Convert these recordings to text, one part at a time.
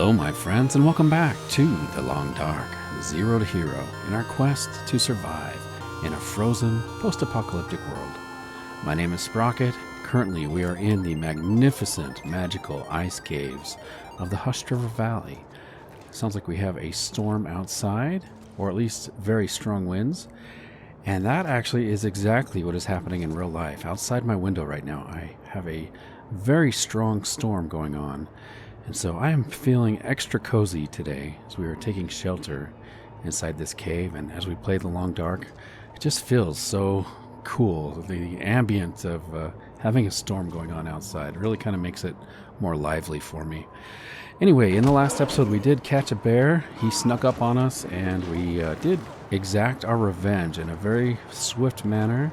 Hello, my friends, and welcome back to The Long Dark, Zero to Hero, in our quest to survive in a frozen, post-apocalyptic world. My name is Sprocket. Currently, we are in the magnificent, magical ice caves of the Hushed River Valley. Sounds like we have a storm outside, or at least very strong winds. And that actually is exactly what is happening in real life. Outside my window right now, I have a very strong storm going on. And so I am feeling extra cozy today as we are taking shelter inside this cave. And as we play The Long Dark, it just feels so cool. The ambient of having a storm going on outside really kind of makes it more lively for me. Anyway, in the last episode, we did catch a bear. He snuck up on us, and we did exact our revenge in a very swift manner.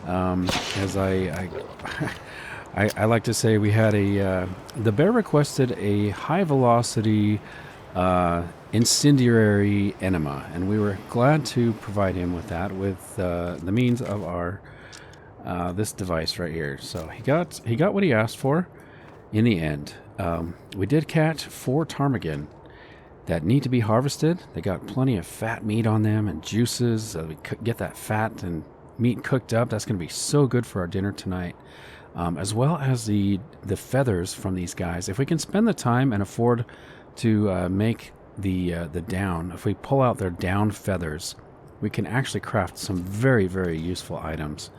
As I like to say, we had the bear requested a high-velocity incendiary enema, and we were glad to provide him with that with the means of our this device right here. So he got what he asked for in the end. We did catch 4 ptarmigan that need to be harvested. They got plenty of fat meat on them and juices. We get that fat and meat cooked up. That's going to be so good for our dinner tonight. As well as the feathers from these guys. If we can spend the time and afford to make the down, if we pull out their down feathers, we can actually craft some very, very useful items.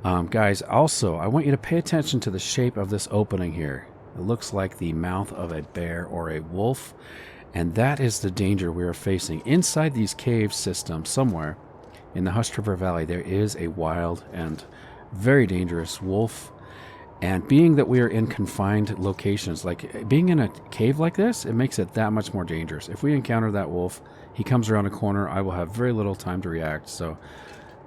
Guys, also, I want you to pay attention to the shape of this opening here. It looks like the mouth of a bear or a wolf, and that is the danger we are facing. Inside these cave systems somewhere in the Hushed River Valley, there is a wild and very dangerous wolf. And being that we are in confined locations, like being in a cave like this, it makes it that much more dangerous. If we encounter that wolf, he comes around a corner, I will have very little time to react. So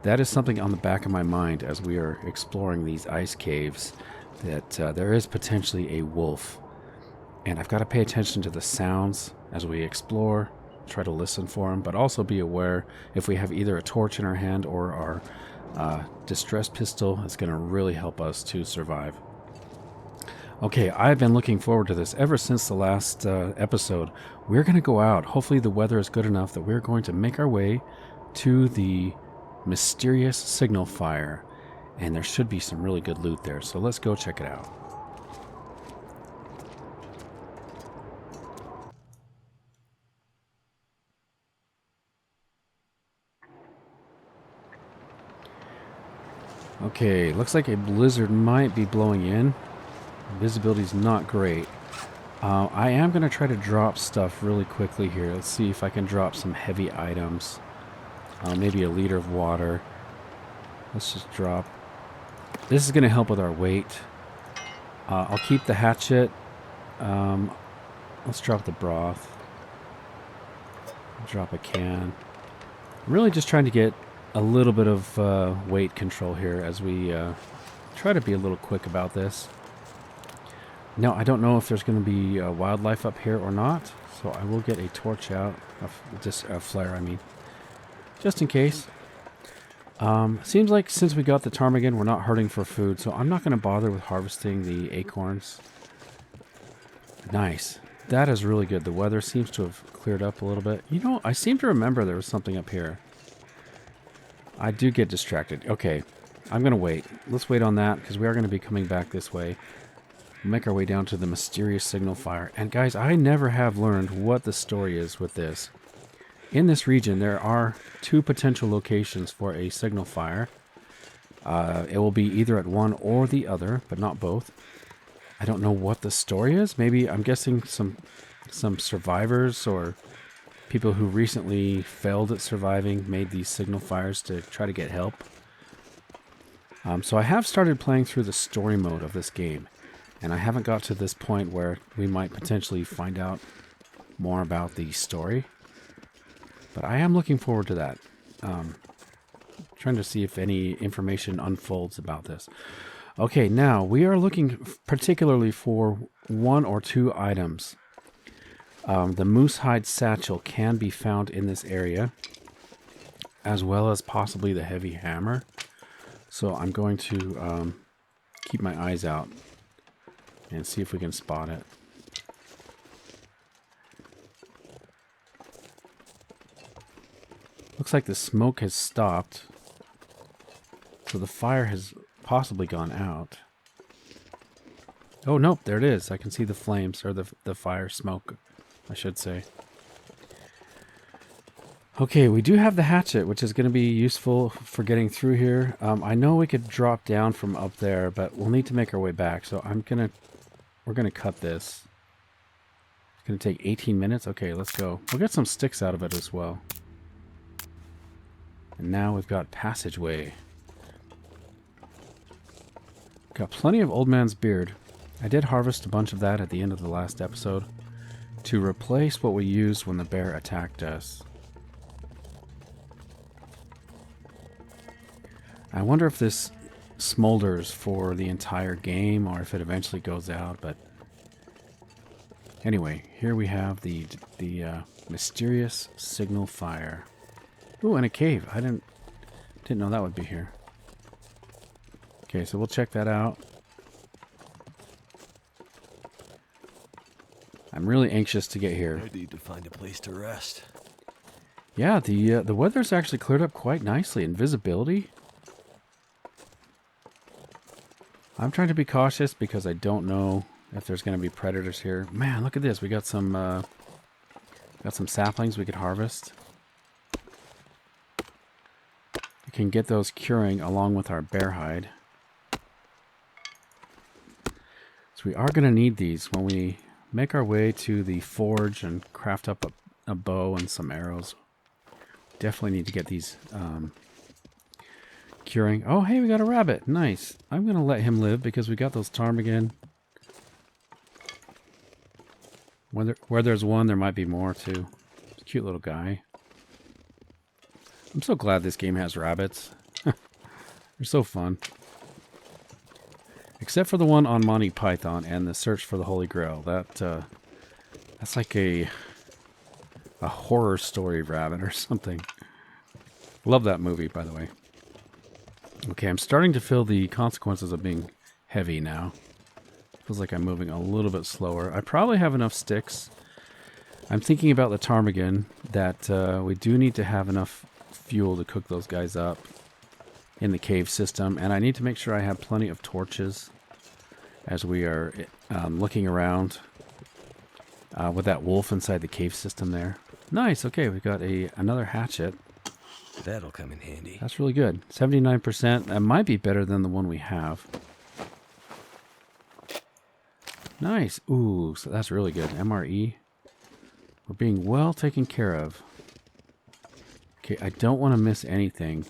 that is something on the back of my mind as we are exploring these ice caves, that there is potentially a wolf. And I've got to pay attention to the sounds as we explore, try to listen for them, but also be aware if we have either a torch in our hand or our distress pistol is going to really help us to survive. Okay, I've been looking forward to this ever since the last episode. We're going to go out. Hopefully the weather is good enough that we're going to make our way to the mysterious signal fire, and there should be some really good loot there. So let's go check it out. Okay, looks like a blizzard might be blowing in. Visibility's not great. I am going to try to drop stuff really quickly here. Let's see if I can drop some heavy items. Maybe a liter of water. Let's just drop. This is going to help with our weight. I'll keep the hatchet. Let's drop the broth. Drop a can. I'm really just trying to get a little bit of weight control here as we try to be a little quick about this. Now, I don't know if there's going to be wildlife up here or not, so I will get a torch out, just a flare, I mean, just in case. Seems like since we got the ptarmigan, we're not hurting for food, so I'm not going to bother with harvesting the acorns. Nice. That is really good. The weather seems to have cleared up a little bit. You know, I seem to remember there was something up here. I do get distracted. Okay, I'm going to wait. Let's wait on that, because we are going to be coming back this way. We'll make our way down to the mysterious signal fire. And guys, I never have learned what the story is with this. In this region, there are 2 potential locations for a signal fire. It will be either at one or the other, but not both. I don't know what the story is. Maybe, I'm guessing some survivors or people who recently failed at surviving made these signal fires to try to get help. So I have started playing through the story mode of this game, and I haven't got to this point where we might potentially find out more about the story. But I am looking forward to that. Trying to see if any information unfolds about this. Okay, now we are looking particularly for 1 or 2 items. The Moose-hide Satchel can be found in this area, as well as possibly the heavy hammer. So I'm going to keep my eyes out and see if we can spot it. Looks like the smoke has stopped. So the fire has possibly gone out. Oh, nope, there it is. I can see the flames, or the fire smoke, I should say. Okay, we do have the hatchet, which is going to be useful for getting through here. I know we could drop down from up there, but we'll need to make our way back. So we're going to cut this. It's going to take 18 minutes. Okay, let's go. We'll get some sticks out of it as well. And now we've got passageway. Got plenty of old man's beard. I did harvest a bunch of that at the end of the last episode to replace what we used when the bear attacked us. I wonder if this smolders for the entire game or if it eventually goes out, but anyway, here we have the mysterious signal fire. Ooh, and a cave. I didn't know that would be here. Okay, so we'll check that out. I'm really anxious to get here. I need to find a place to rest. Yeah, the weather's actually cleared up quite nicely. And visibility. I'm trying to be cautious because I don't know if there's going to be predators here. Man, look at this. We got some saplings we could harvest. We can get those curing along with our bear hide. So we are going to need these when we make our way to the forge and craft up a bow and some arrows. Definitely need to get these curing. Oh, hey, we got a rabbit. Nice. I'm going to let him live because we got those ptarmigan. Where there's one, there might be more too. It's a cute little guy. I'm so glad this game has rabbits. They're so fun. Except for the one on Monty Python and the Search for the Holy Grail. That's like a horror story rabbit or something. Love that movie, by the way. Okay, I'm starting to feel the consequences of being heavy now. Feels like I'm moving a little bit slower. I probably have enough sticks. I'm thinking about the ptarmigan that we do need to have enough fuel to cook those guys up in the cave system. And I need to make sure I have plenty of torches as we are looking around with that wolf inside the cave system there. Nice, okay, we've got another hatchet. That'll come in handy. That's really good. 79%. That might be better than the one we have. Nice. Ooh, so that's really good. MRE. We're being well taken care of. Okay, I don't want to miss anything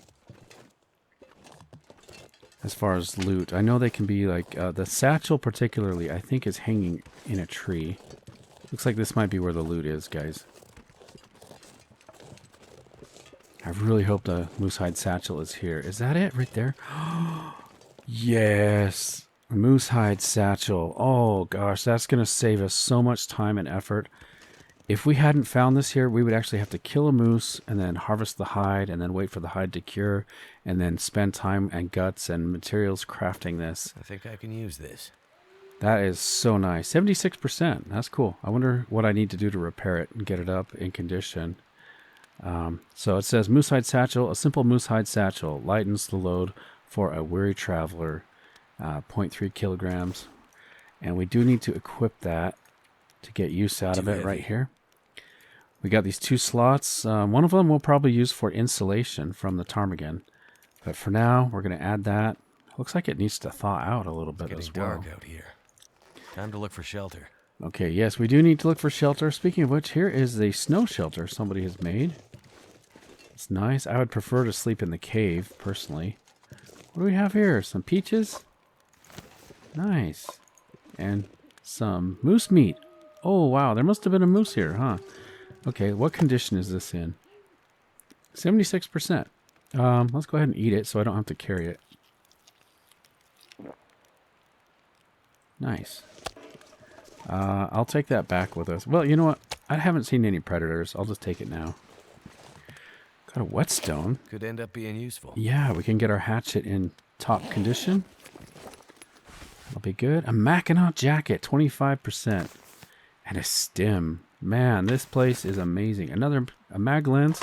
as far as loot. I know they can be like, the satchel particularly, I think is hanging in a tree. Looks like this might be where the loot is, guys. I really hope the Moose-hide Satchel is here. Is that it right there? Yes! Moose-hide Satchel. Oh gosh, that's going to save us so much time and effort. If we hadn't found this here, we would actually have to kill a moose and then harvest the hide and then wait for the hide to cure and then spend time and guts and materials crafting this. I think I can use this. That is so nice. 76%. That's cool. I wonder what I need to do to repair it and get it up in condition. So it says Moose-hide Satchel. A simple moose-hide satchel lightens the load for a weary traveler. 0.3 kilograms. And we do need to equip that to get use out of it right here. We got these two slots. One of them we'll probably use for insulation from the ptarmigan. But for now, we're going to add that. Looks like it needs to thaw out a little bit as well. It's getting dark out here. Time to look for shelter. Okay, yes, we do need to look for shelter. Speaking of which, here is the snow shelter somebody has made. It's nice. I would prefer to sleep in the cave, personally. What do we have here? Some peaches? Nice. And some moose meat. Oh, wow. There must have been a moose here, huh? Okay, what condition is this in? 76%. Let's go ahead and eat it so I don't have to carry it. Nice. I'll take that back with us. Well, you know what? I haven't seen any predators. I'll just take it now. Got a whetstone. Could end up being useful. Yeah, we can get our hatchet in top condition. That'll be good. A Mackinac jacket, 25%. And a stem. Man, this place is amazing. A mag lens.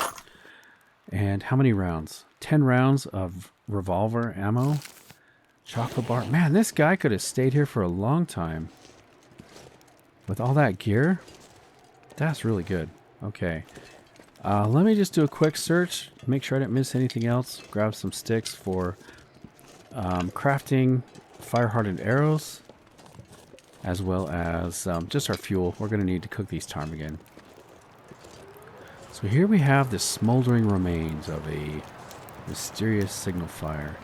And how many rounds? 10 rounds of revolver ammo. Chocolate bar. Man, this guy could have stayed here for a long time. With all that gear? That's really good. Okay. Let me just do a quick search. Make sure I didn't miss anything else. Grab some sticks for crafting fire-hardened arrows. As well as just our fuel. We're going to need to cook these ptarmigan. So here we have the smoldering remains of a mysterious signal fire.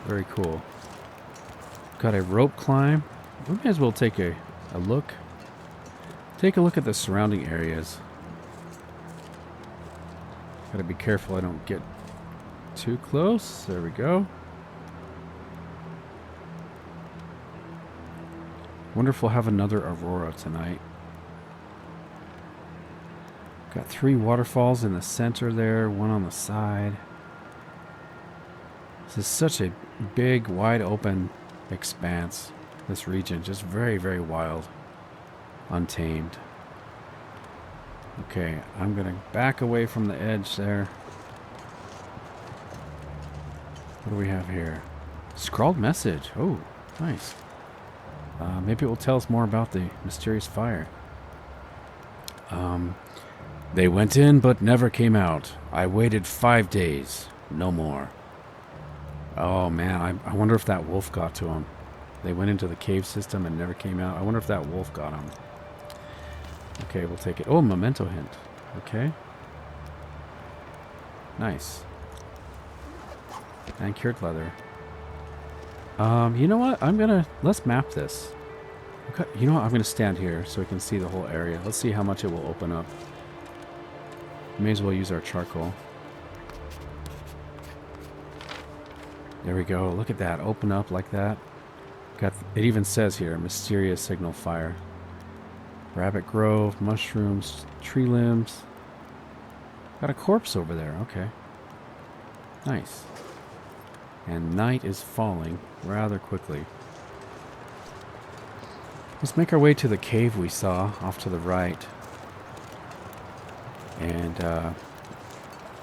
Very cool. Got a rope climb. We may as well take a look. Take a look at the surrounding areas. Gotta be careful I don't get too close. There we go. Wonder if we'll have another aurora tonight. Got 3 waterfalls in the center there, one on the side. This is such a big, wide open expanse. This region, just very, very wild. Untamed. Okay, I'm gonna back away from the edge there. What do we have here? Scrawled message. Oh, nice. Maybe it will tell us more about the mysterious fire. They went in but never came out. I waited 5 days. No more. Oh man, I wonder if that wolf got to him. They went into the cave system and never came out. I wonder if that wolf got him. Okay, we'll take it. Oh, memento hint. Okay. Nice. And cured leather. You know what? Let's map this. Okay, you know what? I'm gonna stand here so we can see the whole area. Let's see how much it will open up. May as well use our charcoal. There we go. Look at that. Open up like that. It even says here, mysterious signal fire. Rabbit grove, mushrooms, tree limbs. Got a corpse over there. Okay. Nice. And night is falling rather quickly. Let's make our way to the cave we saw off to the right. And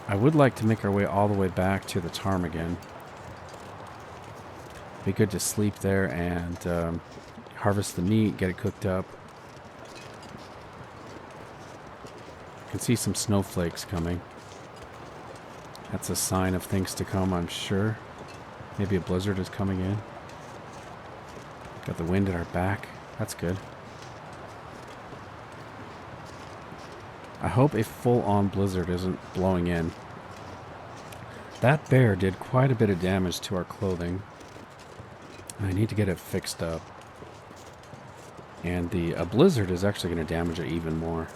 I would like to make our way all the way back to the ptarmigan. Be good to sleep there and harvest the meat, get it cooked up. You can see some snowflakes coming. That's a sign of things to come, I'm sure. Maybe a blizzard is coming in. Got the wind at our back. That's good. I hope a full-on blizzard isn't blowing in. That bear did quite a bit of damage to our clothing. I need to get it fixed up. And a blizzard is actually going to damage it even more.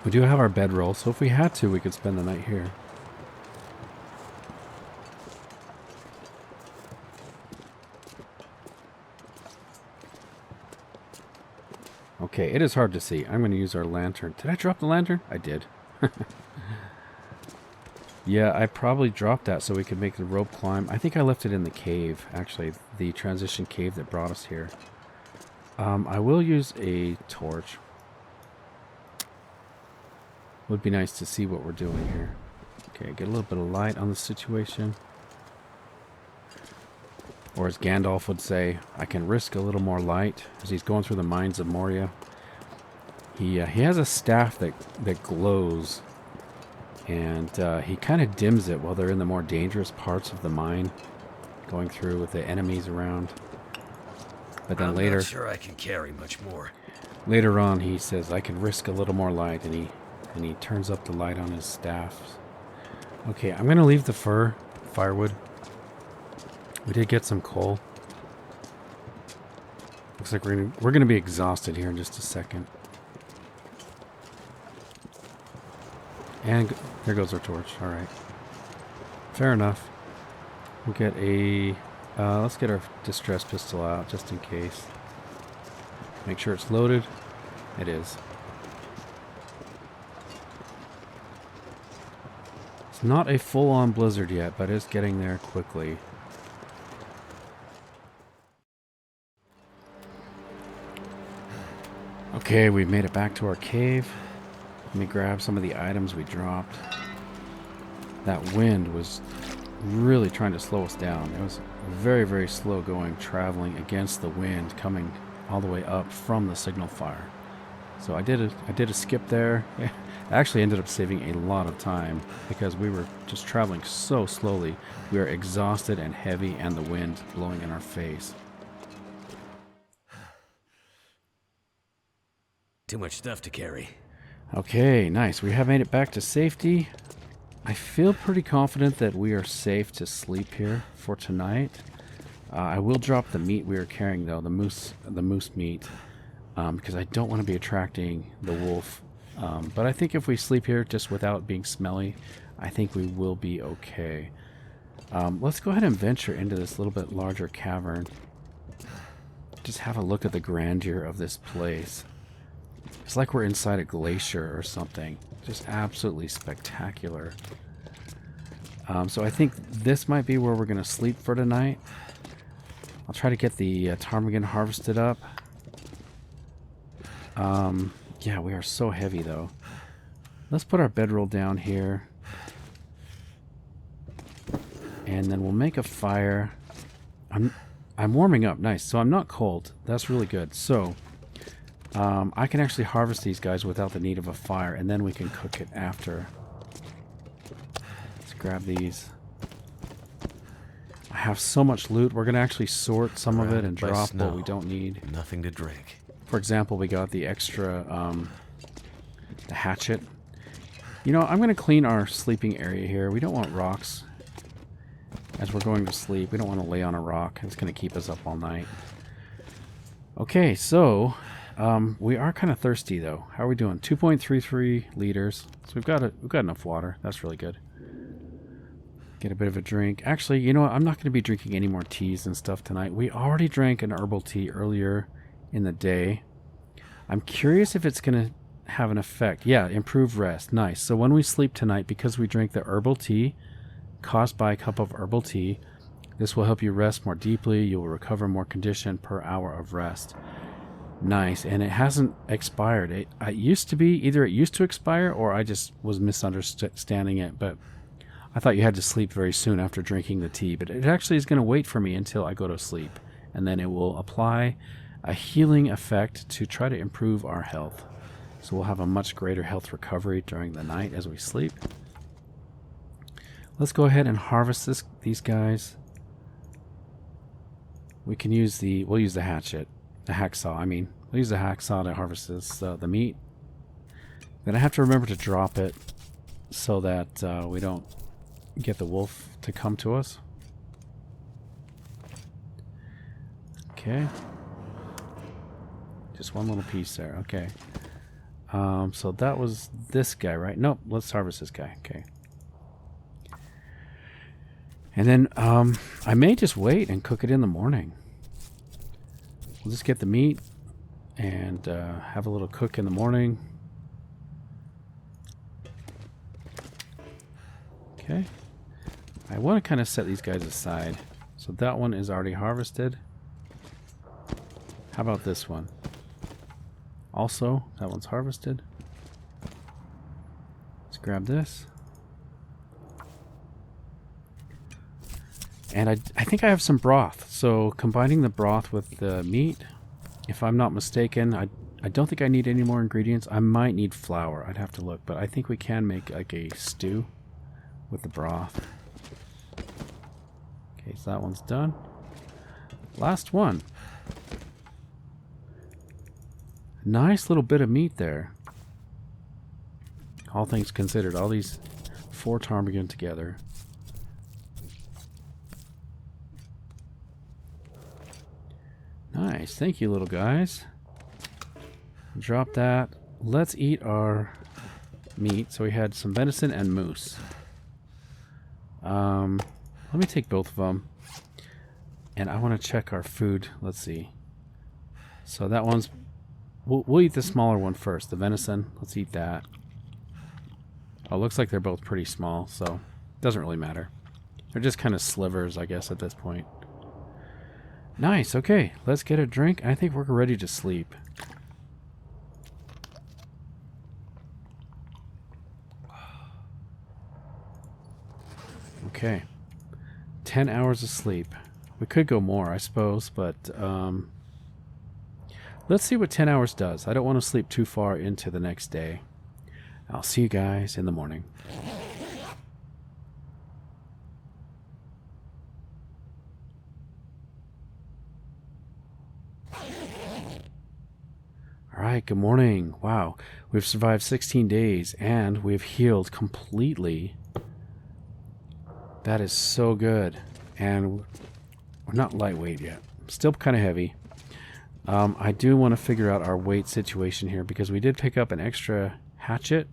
We do have our bedroll, so if we had to, we could spend the night here. Okay, it is hard to see. I'm going to use our lantern. Did I drop the lantern? I did. Yeah, I probably dropped that so we could make the rope climb. I think I left it in the cave, actually. The transition cave that brought us here. I will use a torch. Would be nice to see what we're doing here. Okay, get a little bit of light on the situation. Or as Gandalf would say, I can risk a little more light as he's going through the mines of Moria. He has a staff that glows, and he kind of dims it while they're in the more dangerous parts of the mine, going through with the enemies around. But then later, I'm not sure I can carry much more. Later on, he says, I can risk a little more light, and he turns up the light on his staff. Okay, I'm gonna leave the firewood. We did get some coal. Looks like we're gonna be exhausted here in just a second. And there goes our torch. All right, fair enough. We'll get a. Let's get our distress pistol out just in case. Make sure it's loaded. It is. It's not a full-on blizzard yet, but it's getting there quickly. Okay, we've made it back to our cave. Let me grab some of the items we dropped. That wind was really trying to slow us down. It was very, very slow going, traveling against the wind, coming all the way up from the signal fire. So I did a skip there. I actually ended up saving a lot of time because we were just traveling so slowly. We were exhausted and heavy, and the wind blowing in our face. Too much stuff to carry. Okay, nice. We have made it back to safety. I feel pretty confident that we are safe to sleep here for tonight. I will drop the meat we were carrying, though, the moose meat, because I don't want to be attracting the wolf. But I think if we sleep here just without being smelly, I think we will be okay. Let's go ahead and venture into this little bit larger cavern. Just have a look at the grandeur of this place. It's like we're inside a glacier or something. Just absolutely spectacular. So I think this might be where we're going to sleep for tonight. I'll try to get the ptarmigan harvested up. Yeah, we are so heavy though. Let's put our bedroll down here. And then we'll make a fire. I'm warming up. Nice. So I'm not cold. That's really good. So I can actually harvest these guys without the need of a fire, and then we can cook it after. Let's grab these. I have so much loot. We're going to actually sort some of it and drop what we don't need. Nothing to drink. For example, we got the extra the hatchet. You know, I'm going to clean our sleeping area here. We don't want rocks as we're going to sleep. We don't want to lay on a rock. It's going to keep us up all night. Okay, so we are kind of thirsty though. How are we doing? 2.33 liters. So we've got enough water. That's really good. Get a bit of a drink. Actually, you know what? I'm not going to be drinking any more teas and stuff tonight. We already drank an herbal tea earlier in the day. I'm curious if it's going to have an effect. Yeah, improved rest. Nice. So when we sleep tonight, because we drink the herbal tea caused by a cup of herbal tea, this will help you rest more deeply. You will recover more condition per hour of rest. Nice. And it hasn't expired. It used to be, either it used to expire or I just was misunderstanding it, but I thought you had to sleep very soon after drinking the tea, but it actually is going to wait for me until I go to sleep, and then it will apply a healing effect to try to improve our health. So we'll have a much greater health recovery during the night as we sleep. Let's go ahead and harvest these guys. We'll use the hatchet, the hacksaw. We'll use the hacksaw to harvest the meat. Then I have to remember to drop it so that we don't get the wolf to come to us. Okay. Just one little piece there. Okay. So that was this guy, right? Nope. Let's harvest this guy. Okay. And then I may just wait and cook it in the morning. We'll just get the meat and have a little cook in the morning. Okay. I want to kind of set these guys aside. So that one is already harvested. How about this one? Also, that one's harvested. Let's grab this. And I think I have some broth. So combining the broth with the meat, if I'm not mistaken, I don't think I need any more ingredients. I might need flour. I'd have to look. But I think we can make like a stew with the broth. Okay, so that one's done. Last one. Nice little bit of meat there. All things considered, all these 4 ptarmigan together. Nice, thank you little guys. Drop that. Let's eat our meat. So we had some venison and moose. Let me take both of them. And I want to check our food. Let's see. So that one's... We'll eat the smaller one first. The venison. Let's eat that. Oh, looks like they're both pretty small, so it doesn't really matter. They're just kind of slivers, I guess, at this point. Nice. Okay, let's get a drink. I think we're ready to sleep. Okay. 10 hours of sleep. We could go more, I suppose, but let's see what 10 hours does. I don't want to sleep too far into the next day. I'll see you guys in the morning. Alright, good morning. Wow, we've survived 16 days and we've healed completely. That is so good. And we're not lightweight yet. Still kind of heavy. I do want to figure out our weight situation here because we did pick up an extra hatchet.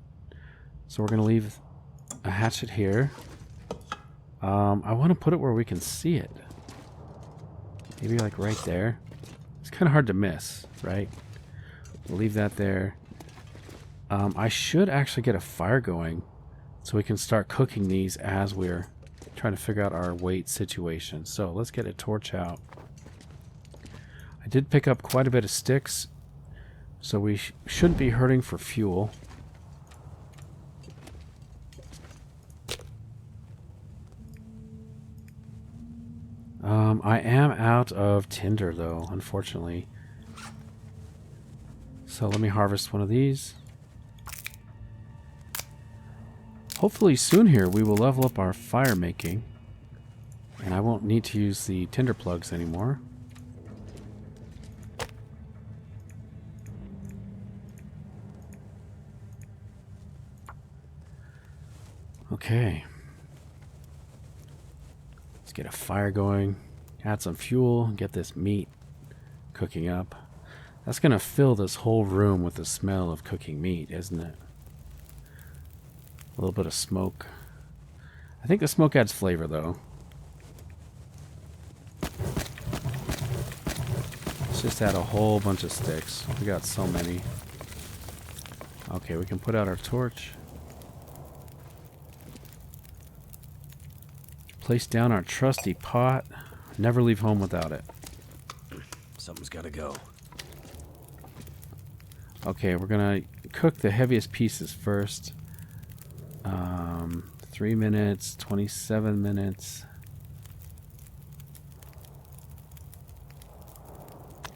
So we're going to leave a hatchet here. I want to put it where we can see it. Maybe like right there. It's kind of hard to miss, right? We'll leave that there. I should actually get a fire going so we can start cooking these as we're trying to figure out our weight situation. So let's get a torch out. I did pick up quite a bit of sticks, so we shouldn't be hurting for fuel. I am out of tinder though, unfortunately. So let me harvest one of these. Hopefully soon here we will level up our fire making. And I won't need to use the tinder plugs anymore. Okay. Let's get a fire going. Add some fuel. Get this meat cooking up. That's going to fill this whole room with the smell of cooking meat, isn't it? A little bit of smoke. I think the smoke adds flavor, though. Let's just add a whole bunch of sticks. We got so many. Okay, we can put out our torch. Place down our trusty pot. Never leave home without it. Something's gotta go. Okay, we're gonna cook the heaviest pieces first. 3 minutes, 27 minutes.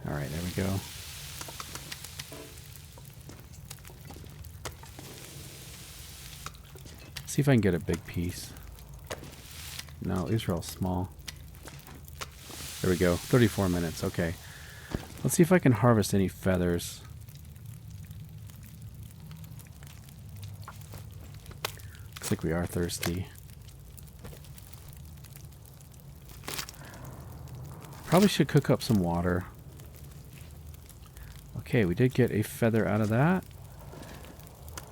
Alright, there we go. See if I can get a big piece. No, these are all small. There we go, 34 minutes, okay. Let's see if I can harvest any feathers. Looks like we are thirsty. Probably should cook up some water. Okay, we did get a feather out of that.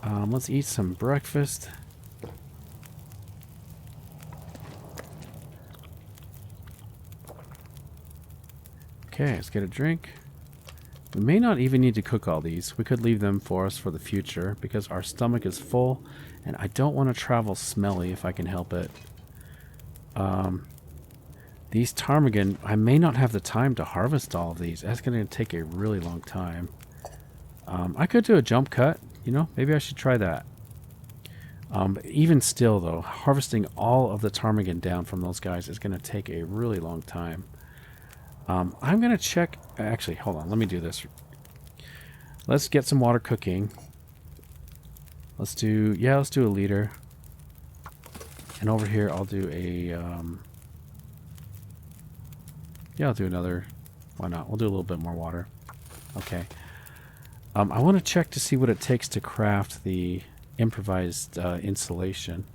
Let's eat some breakfast. Okay, let's get a drink. We may not even need to cook all these. We could leave them for us for the future because our stomach is full and I don't want to travel smelly if I can help it. These ptarmigan, I may not have the time to harvest all of these. That's going to take a really long time. I could do a jump cut, you know, maybe I should try that. But even still though, harvesting all of the ptarmigan down from those guys is going to take a really long time. I'm going to check... Actually, hold on. Let me do this. Let's get some water cooking. Let's do... Yeah, let's do a liter. And over here, I'll do a... Yeah, I'll do another... Why not? We'll do a little bit more water. Okay. I want to check to see what it takes to craft the improvised insulation.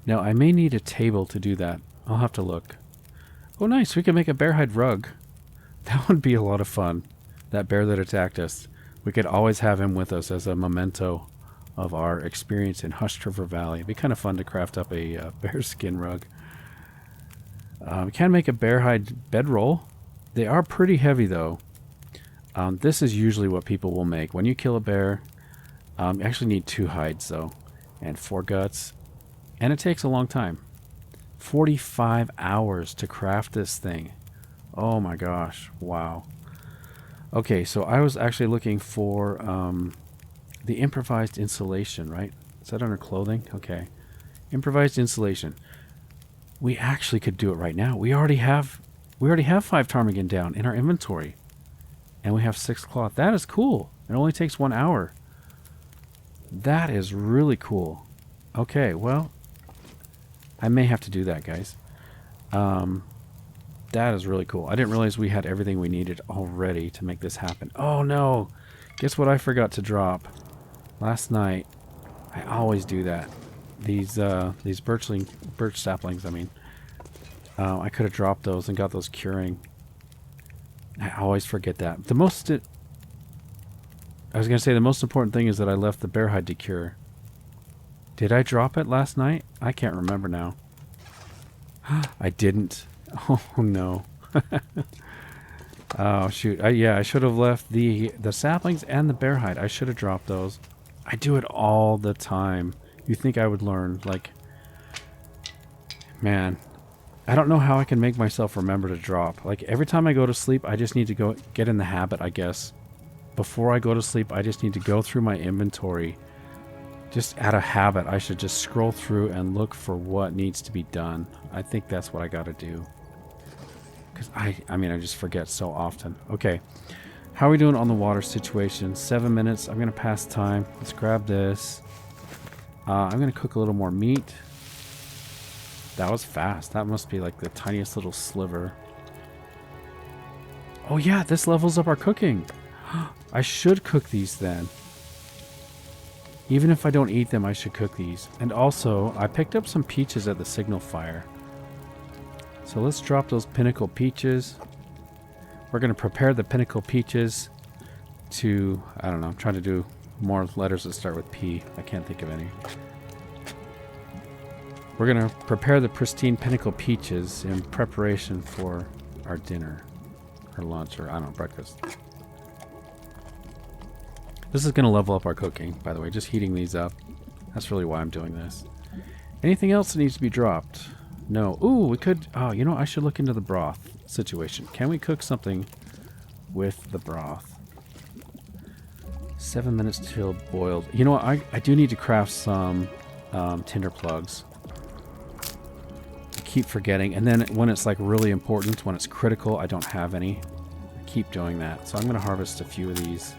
Now, I may need a table to do that. I'll have to look. Oh, nice. We can make a bear hide rug. That would be a lot of fun. That bear that attacked us. We could always have him with us as a memento of our experience in Hush River Valley. It'd be kind of fun to craft up a bear skin rug. We can make a bear hide bedroll. They are pretty heavy, though. This is usually what people will make. When you kill a bear, you actually need 2 hides, though, and 4 guts. And it takes a long time. 45 hours to craft this thing. Oh my gosh. Wow. Okay, so I was actually looking for the improvised insulation, right? Is that under clothing? Okay. Improvised insulation. We actually could do it right now. We already have 5 ptarmigan down in our inventory. And we have 6 cloth. That is cool. It only takes 1 hour. That is really cool. Okay, well, I may have to do that, guys. That is really cool. I didn't realize we had everything we needed already to make this happen. Oh no! Guess what I forgot to drop last night? I always do that. These birch saplings. I mean, I could have dropped those and got those curing. I always forget that. I was gonna say the most important thing is that I left the bear hide to cure. Did I drop it last night? I can't remember now. I didn't. Oh no. Oh shoot. Yeah, I should have left the saplings and the bear hide. I should have dropped those. I do it all the time. You think I would learn? Like, man, I don't know how I can make myself remember to drop. Like every time I go to sleep, I just need to go get in the habit, I guess. Before I go to sleep, I just need to go through my inventory. Just out of habit, I should just scroll through and look for what needs to be done. I think that's what I got to do. Because I mean, I just forget so often. Okay. How are we doing on the water situation? 7 minutes. I'm going to pass time. Let's grab this. I'm going to cook a little more meat. That was fast. That must be like the tiniest little sliver. Oh yeah, this levels up our cooking. I should cook these then. Even if I don't eat them, I should cook these. And also, I picked up some peaches at the signal fire. So let's drop those pinnacle peaches. We're going to prepare the pinnacle peaches to, I don't know, I'm trying to do more letters that start with P. I can't think of any. We're going to prepare the pristine pinnacle peaches in preparation for our dinner. Or lunch, or I don't know, breakfast. This is going to level up our cooking, by the way, just heating these up. That's really why I'm doing this. Anything else that needs to be dropped? No. Ooh, we could... Oh, you know, I should look into the broth situation. Can we cook something with the broth? 7 minutes till boiled. You know what? I do need to craft some tinder plugs. I keep forgetting. And then when it's like really important, when it's critical, I don't have any. I keep doing that. So I'm going to harvest a few of these.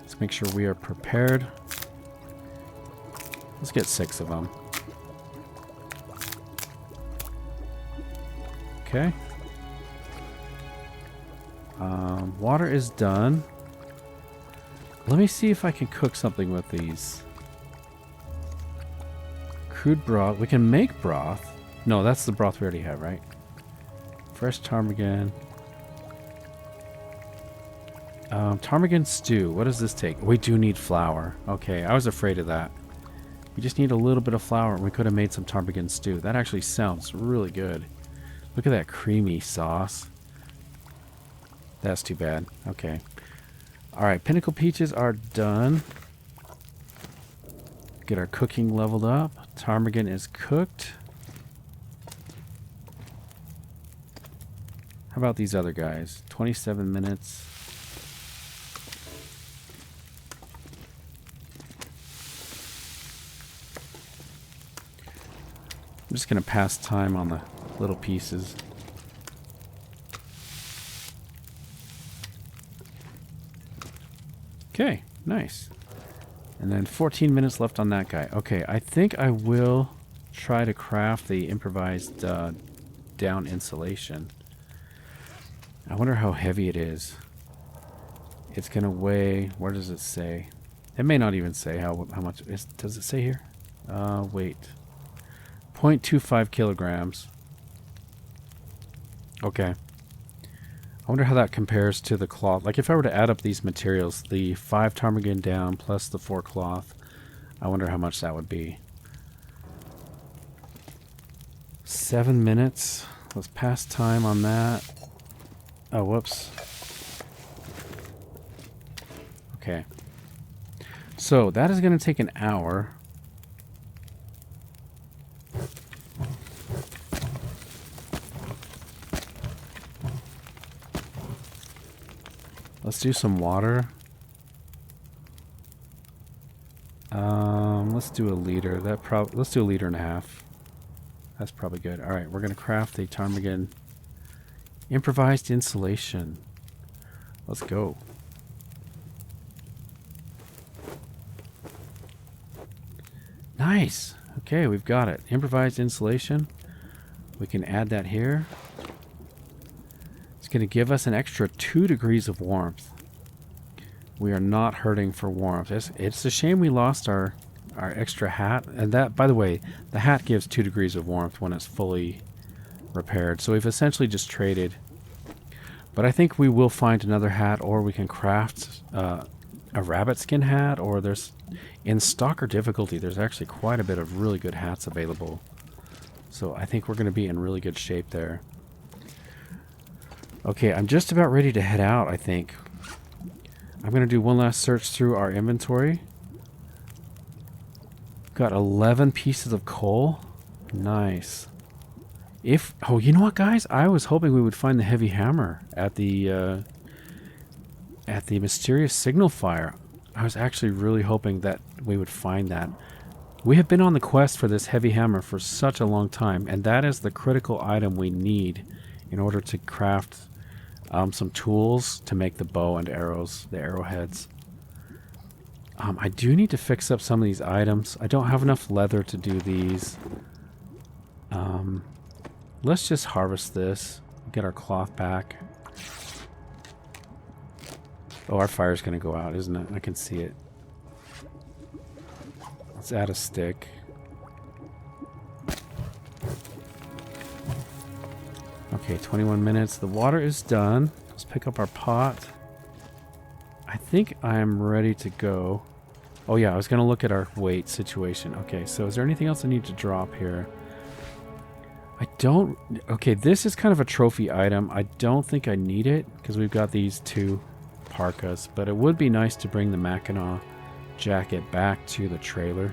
Let's make sure we are prepared. Let's get 6 of them. Okay. Water is done. Let me see if I can cook something with these. Crude broth. We can make broth. No, that's the broth we already have, right? Fresh ptarmigan. Ptarmigan stew. What does this take? We do need flour. Okay, I was afraid of that. We just need a little bit of flour and we could have made some ptarmigan stew. That actually sounds really good. Look at that creamy sauce. That's too bad. Okay. Alright, pinnacle peaches are done. Get our cooking leveled up. Ptarmigan is cooked. How about these other guys? 27 minutes. I'm just going to pass time on the little pieces. Okay, nice. And then 14 minutes left on that guy. Okay, I think I will try to craft the improvised down insulation. I wonder how heavy it is. It's going to weigh... Where does it say? It may not even say how much... Does it say here? Wait. 0.25 kilograms. Okay. I wonder how that compares to the cloth. Like if I were to add up these materials, the 5 ptarmigan down plus the 4 cloth, I wonder how much that would be. 7 minutes. Let's pass time on that. Oh, whoops. Okay. So that is going to take an hour. Let's do some water. Let's Let's do a liter. Let's do a liter and a half. That's probably good. All right, we're gonna craft a ptarmigan improvised insulation. Let's go. Nice. Okay, we've got it. Improvised insulation. We can add that here. It's going to give us an extra 2 degrees of warmth. We are not hurting for warmth. It's a shame we lost our extra hat. And that, by the way, the hat gives 2 degrees of warmth when it's fully repaired. So we've essentially just traded. But I think we will find another hat, or we can craft a rabbit skin hat, or there's... In Stalker difficulty, there's actually quite a bit of really good hats available. So I think we're going to be in really good shape there. Okay, I'm just about ready to head out, I think. I'm going to do one last search through our inventory. Got 11 pieces of coal. Nice. Oh, you know what, guys? I was hoping we would find the heavy hammer at the mysterious signal fire. I was actually really hoping that we would find that. We have been on the quest for this heavy hammer for such a long time, and that is the critical item we need in order to craft some tools to make the bow and arrows, the arrowheads. I do need to fix up some of these items. I don't have enough leather to do these. Let's just harvest this, get our cloth back. Oh, our fire's going to go out, isn't it? I can see it. Let's add a stick. Okay, 21 minutes. The water is done. Let's pick up our pot. I think I'm ready to go. Oh yeah, I was going to look at our weight situation. Okay, so is there anything else I need to drop here? I don't... Okay, this is kind of a trophy item. I don't think I need it because we've got these 2 parkas, but it would be nice to bring the Mackinac jacket back to the trailer.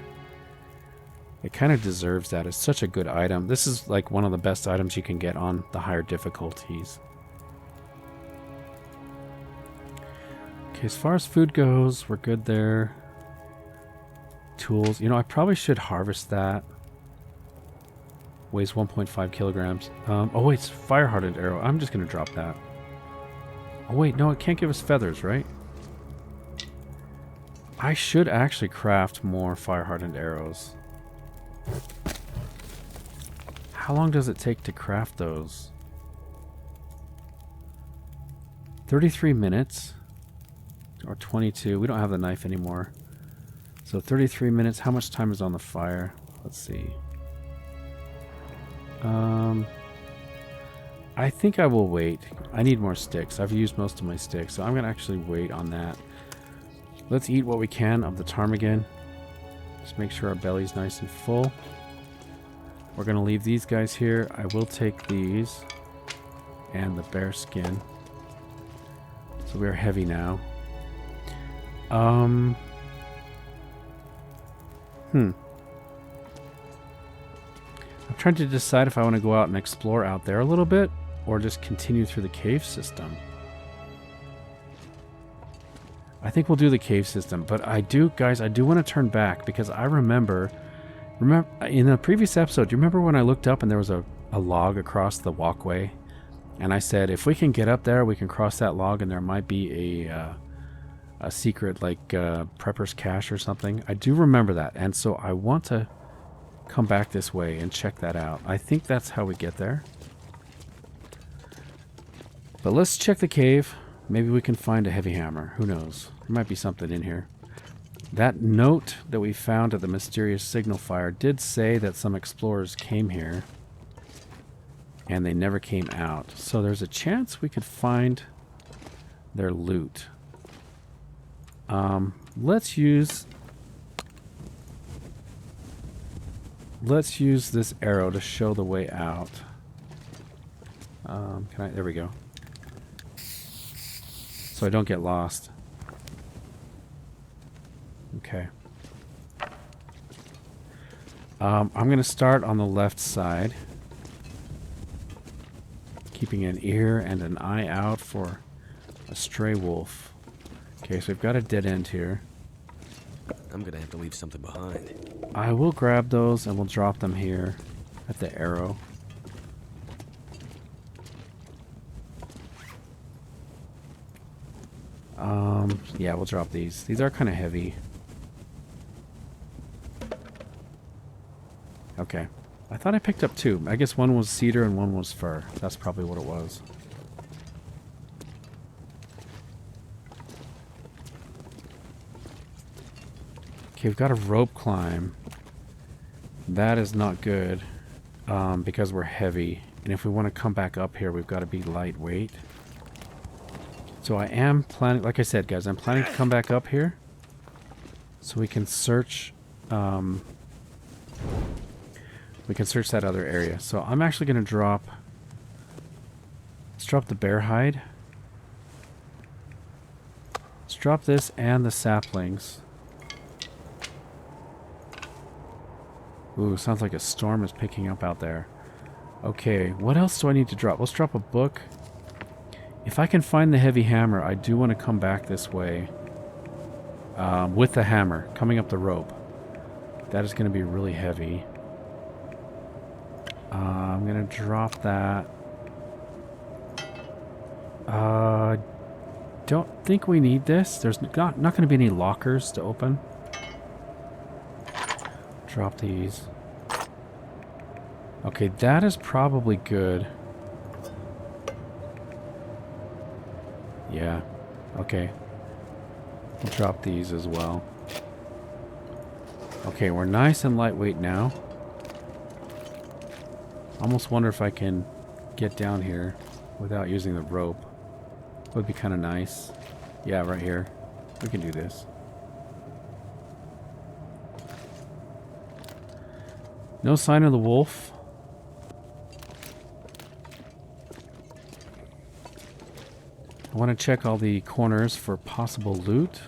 It kind of deserves that. It's such a good item. This is like one of the best items you can get on the higher difficulties. Okay, as far as food goes, we're good there. Tools. You know, I probably should harvest that. Weighs 1.5 kilograms. Oh wait, it's fire-hardened arrow. I'm just going to drop that. Oh wait, no, it can't give us feathers, right? I should actually craft more fire-hardened arrows. How long does it take to craft those? 33 minutes. Or 22. We don't have the knife anymore. So 33 minutes. How much time is on the fire? Let's see. I think I will wait. I need more sticks. I've used most of my sticks, so I'm going to actually wait on that. Let's eat what we can of the ptarmigan. Just make sure our belly's nice and full. We're going to leave these guys here. I will take these and the bear skin. So we're heavy now. I'm trying to decide if I want to go out and explore out there a little bit or just continue through the cave system. I think we'll do the cave system, but I do want to turn back because I remember in the previous episode, do you remember when I looked up and there was a log across the walkway? And I said, if we can get up there, we can cross that log and there might be a secret like prepper's cache or something. I do remember that. And so I want to come back this way and check that out. I think that's how we get there. But let's check the cave. Maybe we can find a heavy hammer. Who knows? There might be something in here. That note that we found at the mysterious signal fire did say that some explorers came here and they never came out. So there's a chance we could find their loot. Let's use this arrow to show the way out. There we go. So I don't get lost. Okay. I'm going to start on the left side. Keeping an ear and an eye out for a stray wolf. Okay, so we've got a dead end here. I'm gonna have to leave something behind. I will grab those and we'll drop them here at the arrow. Yeah, we'll drop these. These are kind of heavy. Okay. I thought I picked up two. I guess one was cedar and one was fir. That's probably what it was. Okay, we've got a rope climb. That is not good because we're heavy. And if we want to come back up here, we've got to be lightweight. So I am planning, like I said, guys, I'm planning to come back up here so we can search. We can search that other area. So I'm actually going to drop. Let's drop the bear hide. Let's drop this and the saplings. Ooh, sounds like a storm is picking up out there. Okay, what else do I need to drop? Let's drop a book. If I can find the heavy hammer, I do want to come back this way with the hammer, coming up the rope. That is going to be really heavy. I'm going to drop that. Don't think we need this. There's not going to be any lockers to open. Drop these. Okay, that is probably good. Yeah, okay. We'll drop these as well. Okay, we're nice and lightweight now. Almost wonder if I can get down here without using the rope. Would be kind of nice. Yeah, right here. We can do this. No sign of the wolf. I want to check all the corners for possible loot.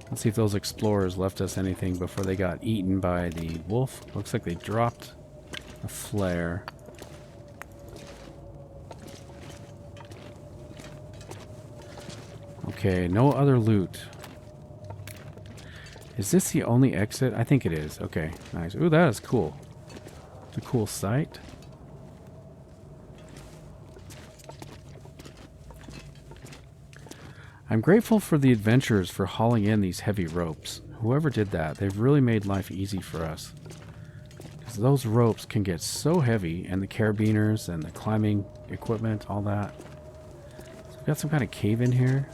Let's see if those explorers left us anything before they got eaten by the wolf. Looks like they dropped a flare. Okay, no other loot. Is this the only exit? I think it is. Okay, nice. Ooh, that is cool. It's a cool sight. I'm grateful for the adventurers for hauling in these heavy ropes. Whoever did that, they've really made life easy for us. Because those ropes can get so heavy, and the carabiners and the climbing equipment, all that. So we've got some kind of cave in here.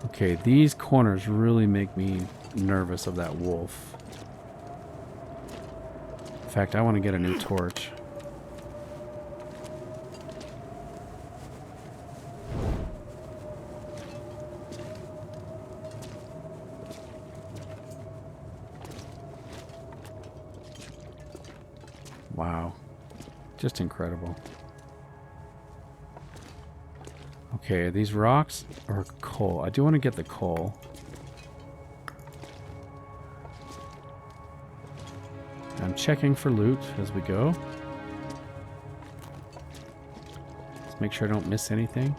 Okay, these corners really make me nervous of that wolf. In fact, I want to get a new torch. Wow. Just incredible. Okay, these rocks are coal. I do want to get the coal. I'm checking for loot as we go. Let's make sure I don't miss anything.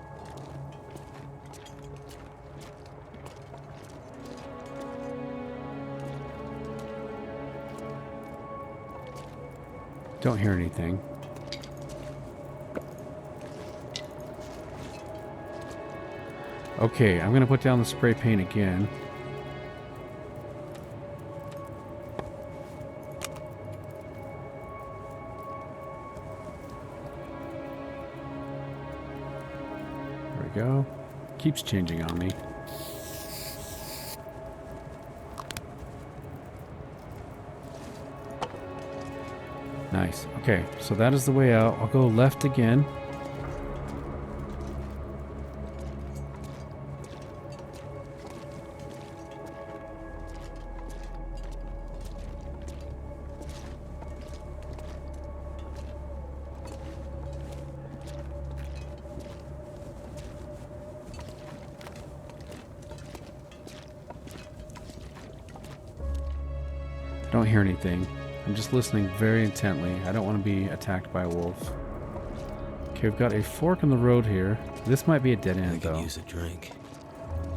Don't hear anything. Okay, I'm going to put down the spray paint again. There we go. Keeps changing on me. Nice. Okay, so that is the way out. I'll go left again. Don't hear anything. I'm just listening very intently. I don't want to be attacked by a wolf. Okay, we've got a fork in the road here. This might be a dead I end, can though. use a drink.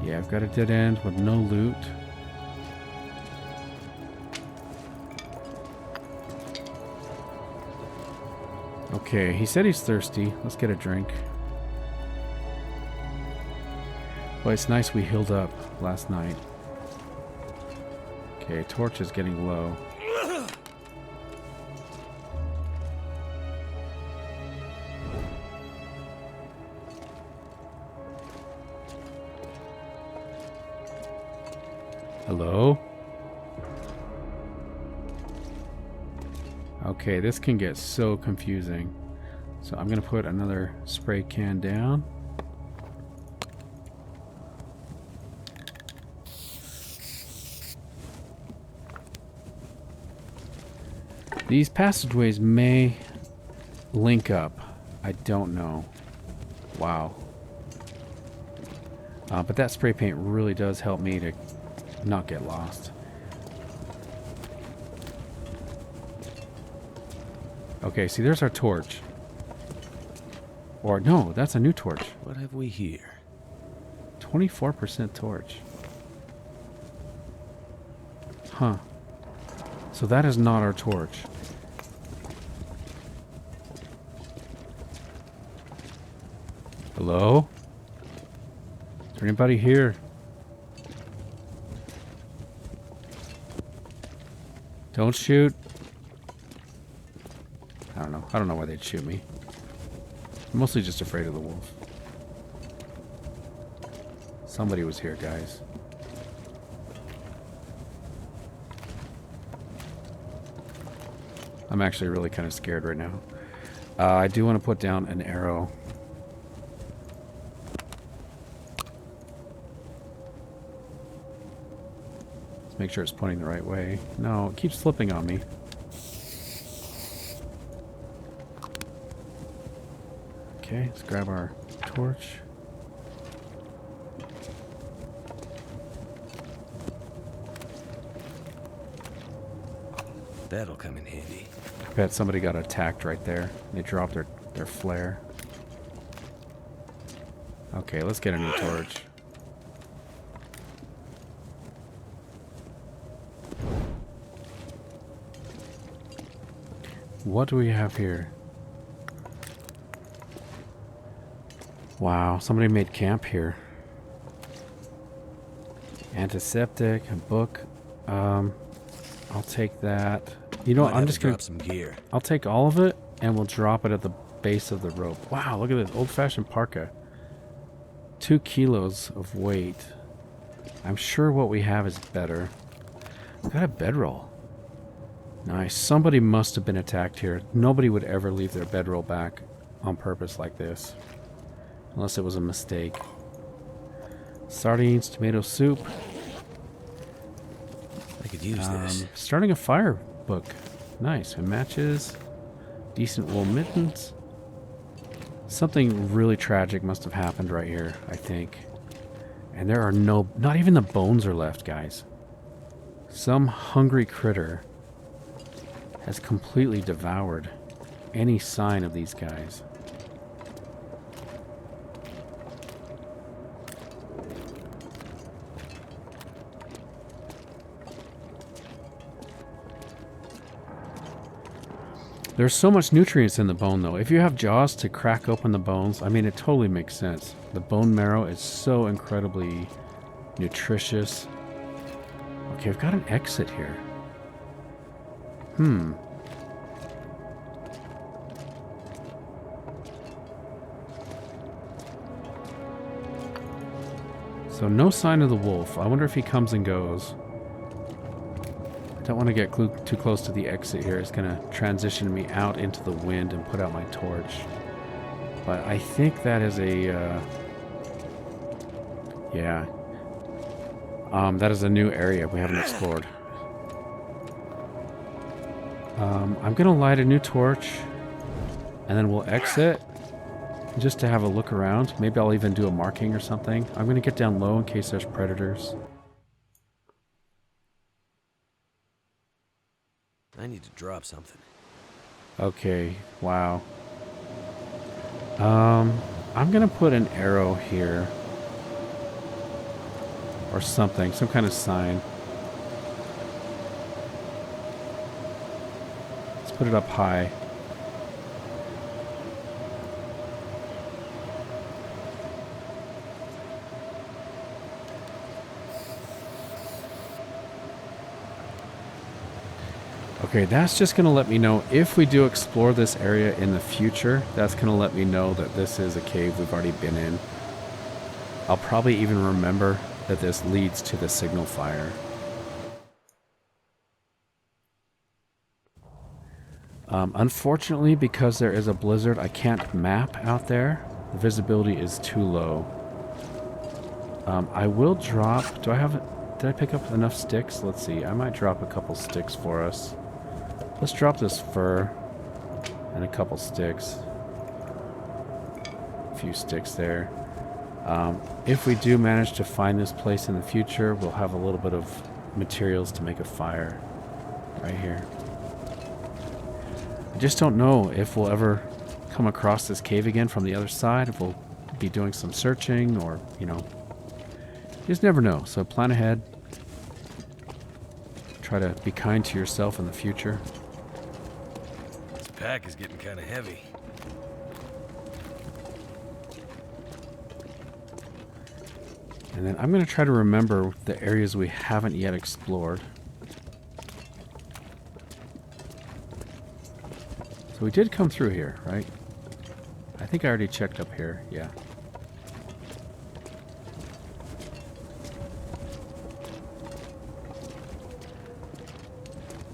Yeah, I've got a dead end with no loot. Okay, he said he's thirsty. Let's get a drink. Well, it's nice we healed up last night. Okay, torch is getting low. Hello? Okay, this can get so confusing. So I'm going to put another spray can down. These passageways may link up. I don't know. Wow. But that spray paint really does help me to not get lost. Okay, see, there's our torch. Or, no, that's a new torch. What have we here? 24% torch. Huh. So that is not our torch. Hello? Is there anybody here? Don't shoot. I don't know. I don't know why they'd shoot me. I'm mostly just afraid of the wolf. Somebody was here, guys. I'm actually really kind of scared right now. I do want to put down an arrow. Let's make sure it's pointing the right way. No, it keeps flipping on me. Okay, let's grab our torch. That'll come in handy. I bet somebody got attacked right there. They dropped their flare. Okay, let's get a new torch. What do we have here? Wow, somebody made camp here. Antiseptic, a book. I'll take that. You know what? I'm just gonna drop some gear. I'll take all of it and we'll drop it at the base of the rope. Wow, look at this old-fashioned parka. 2 kilos of weight. I'm sure what we have is better. We've got a bedroll. Nice. Somebody must have been attacked here. Nobody would ever leave their bedroll back on purpose like this. Unless it was a mistake. Sardines, tomato soup. I could use this. Starting a fire book. Nice. And matches. Decent wool mittens. Something really tragic must have happened right here, I think. And there are not even the bones are left, guys. Some hungry critter has completely devoured any sign of these guys. There's so much nutrients in the bone, though. If you have jaws to crack open the bones, I mean, it totally makes sense. The bone marrow is so incredibly nutritious. Okay, I've got an exit here. So no sign of the wolf. I wonder if he comes and goes. Don't want to get too close to the exit here. It's going to transition me out into the wind and put out my torch. But I think that is a... yeah. That is a new area we haven't explored. I'm going to light a new torch. And then we'll exit. Just to have a look around. Maybe I'll even do a marking or something. I'm going to get down low in case there's predators. I need to drop something. Okay, wow. I'm gonna put an arrow here. Or something, some kind of sign. Let's put it up high. Okay, that's just going to let me know if we do explore this area in the future. That's going to let me know that this is a cave we've already been in. I'll probably even remember that this leads to the signal fire. Unfortunately, because there is a blizzard, I can't map out there. The visibility is too low. I will drop... Did I pick up enough sticks? Let's see. I might drop a couple sticks for us. Let's drop this fur and a couple sticks. A few sticks there. If we do manage to find this place in the future, we'll have a little bit of materials to make a fire right here. I just don't know if we'll ever come across this cave again from the other side, if we'll be doing some searching or, you know, you just never know. So plan ahead. Try to be kind to yourself in the future. This pack is getting kind of heavy. And then I'm going to try to remember the areas we haven't yet explored. So we did come through here, right? I think I already checked up here, yeah.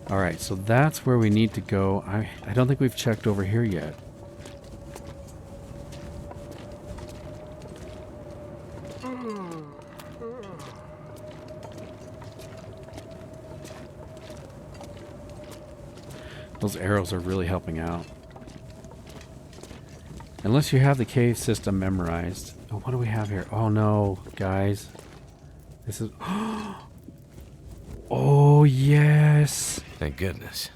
Alright, so that's where we need to go. I don't think we've checked over here yet. Those arrows are really helping out. Unless you have the cave system memorized. Oh, what do we have here? Oh no, guys. This is... Oh, yes! Thank goodness.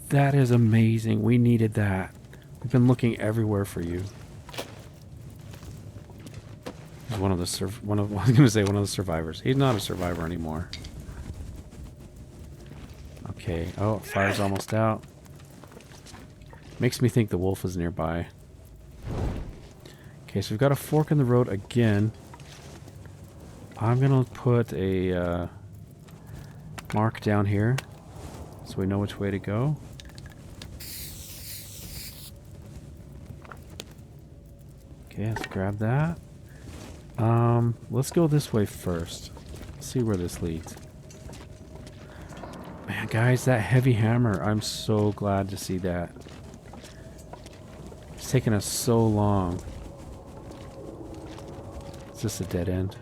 That is amazing. We needed that. We've been looking everywhere for you. He's one of the I was going to say one of the survivors. He's not a survivor anymore. Okay. Oh, fire's almost out. Makes me think the wolf is nearby. Okay, so we've got a fork in the road again. I'm going to put a mark down here so we know which way to go. Okay, let's grab that. Let's go this way first. See where this leads. Man, guys, that heavy hammer. I'm so glad to see that. It's taken us so long. Is this a dead end?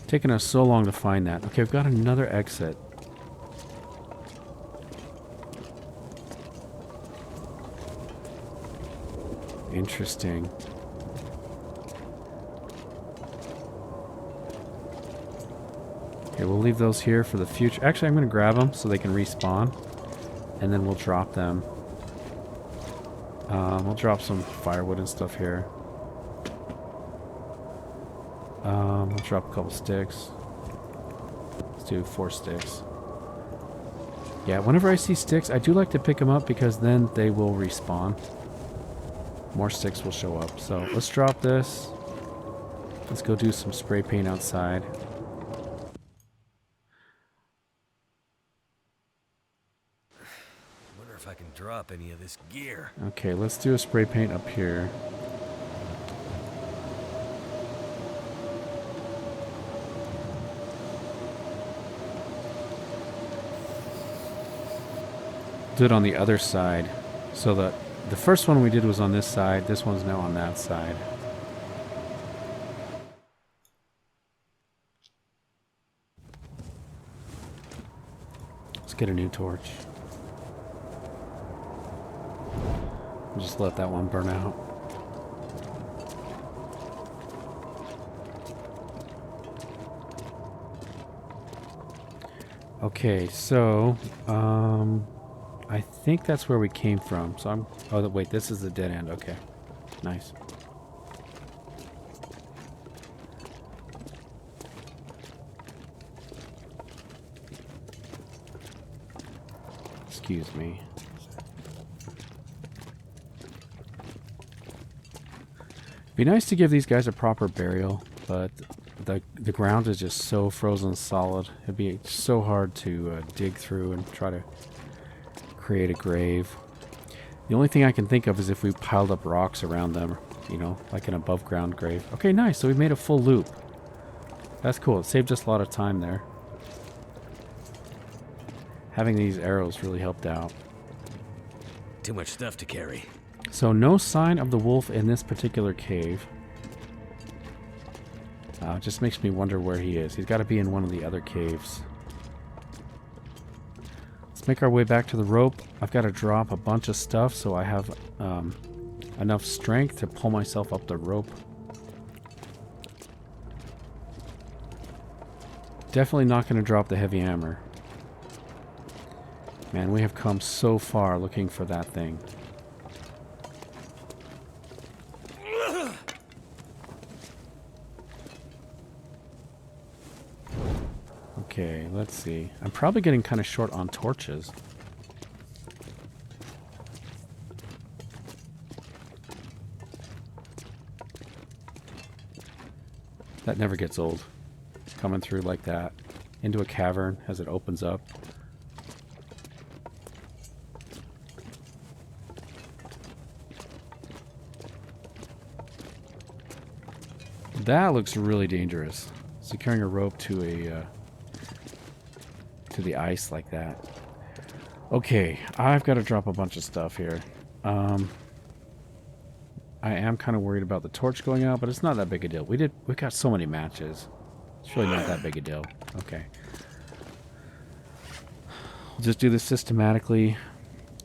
Taken us so long to find that. Okay, we've got another exit. Interesting. Okay, we'll leave those here for the future. Actually, I'm going to grab them so they can respawn. And then we'll drop them. We'll drop some firewood and stuff here. We'll drop a couple sticks. Let's do 4 sticks. Yeah, whenever I see sticks, I do like to pick them up because then they will respawn. More sticks will show up. So let's drop this. Let's go do some spray paint outside. Wonder if I can drop any of this gear. Okay, let's do a spray paint up here. Do it on the other side so that the first one we did was on this side. This one's now on that side. Let's get a new torch. Just let that one burn out. Okay, so I think that's where we came from. So I'm... Oh, wait, this is the dead end. Okay. Nice. Excuse me. Be nice to give these guys a proper burial, but the ground is just so frozen solid. It'd be so hard to dig through and try to create a grave. The only thing I can think of is if we piled up rocks around them, you know, like an above ground grave. Okay, nice. So we made a full loop. That's cool. It saved us a lot of time there. Having these arrows really helped out. Too much stuff to carry. So no sign of the wolf in this particular cave. Just makes me wonder where he is. He's got to be in one of the other caves. Let's make our way back to the rope. I've got to drop a bunch of stuff so I have enough strength to pull myself up the rope. Definitely not going to drop the heavy hammer. Man, we have come so far looking for that thing. Okay, let's see. I'm probably getting kind of short on torches. That never gets old. Coming through like that. Into a cavern as it opens up. That looks really dangerous. Securing a rope to a to the ice like that. Okay, I've got to drop a bunch of stuff here. I am kind of worried about the torch going out, but it's not that big a deal. We got so many matches. It's really not that big a deal. Okay. We'll just do this systematically.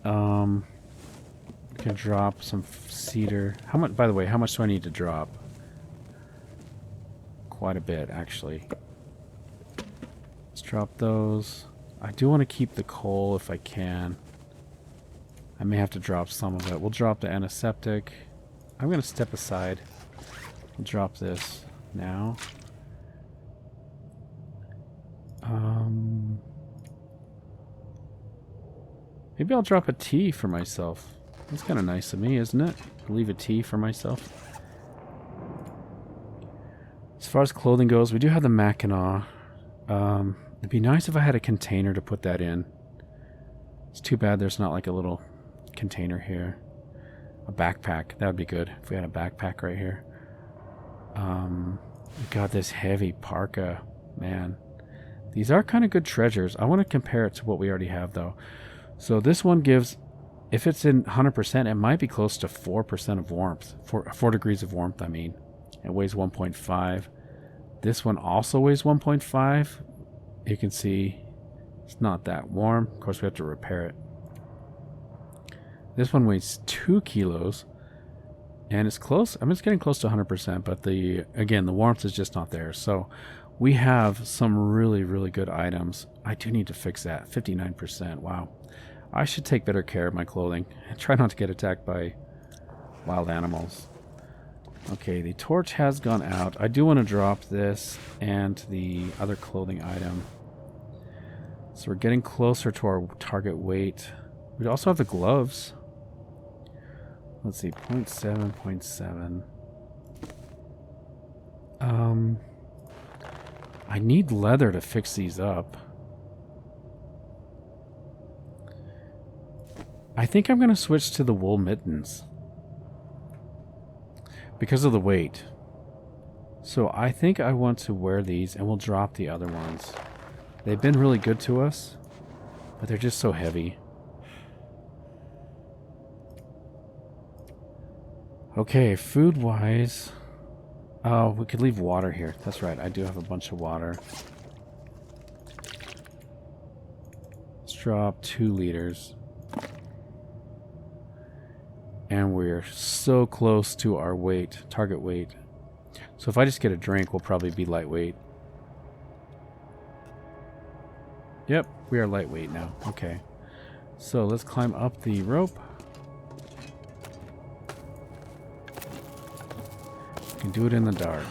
We can drop some cedar. How much? By the way, how much do I need to drop? Quite a bit, actually. Let's drop those. I do want to keep the coal if I can. I may have to drop some of it. We'll drop the antiseptic. I'm going to step aside and drop this now. Maybe I'll drop a tea for myself. That's kind of nice of me, isn't it? Leave a tea for myself. As far as clothing goes, we do have the Mackinaw. It'd be nice if I had a container to put that in. It's too bad there's not like a little container here. A backpack. That would be good if we had a backpack right here. We got this heavy parka. Man. These are kind of good treasures. I want to compare it to what we already have, though. So this one gives, if it's in 100%, it might be close to 4% of warmth. 4 degrees of warmth, I mean. It weighs 1.5. This one also weighs 1.5. You can see it's not that warm. Of course, we have to repair it. This one weighs 2 kilos. And it's close. I mean, it's getting close to 100%. But again, the warmth is just not there. So we have some really, really good items. I do need to fix that. 59%. Wow. I should take better care of my clothing. And try not to get attacked by wild animals. Okay, the torch has gone out. I do want to drop this and the other clothing item. So we're getting closer to our target weight. We also have the gloves. Let's see, 0.7, 0.7. I need leather to fix these up. I think I'm going to switch to the wool mittens. Because of the weight. So I think I want to wear these and we'll drop the other ones. They've been really good to us, but they're just so heavy. Okay, food-wise... Oh, we could leave water here. That's right, I do have a bunch of water. Let's drop 2 liters. And we're so close to our weight, target weight. So if I just get a drink, we'll probably be lightweight. Yep, we are lightweight now. Okay. So let's climb up the rope. You can do it in the dark.